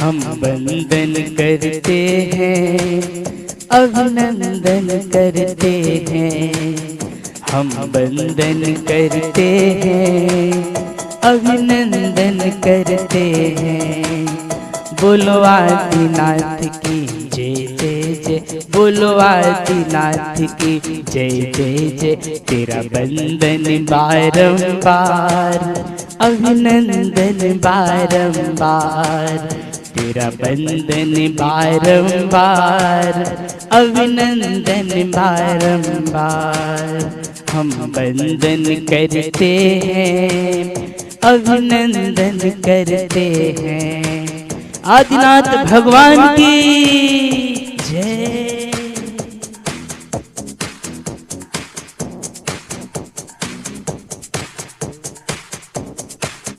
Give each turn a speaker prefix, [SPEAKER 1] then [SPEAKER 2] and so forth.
[SPEAKER 1] हम वंदन करते हैं, अभिनंदन करते हैं। हम वंदन करते हैं, अभिनंदन करते हैं। बोलो आदिनाथ की जय जय जय, बोलो आदिनाथ की जय जय जय। तेरा वंदन बारंबार, अभिनंदन बारंबार। तेरा वंदन बारंबार, अभिनंदन बारंबार। हम वंदन करते हैं, अभिनंदन करते हैं। आदिनाथ भगवान की जय।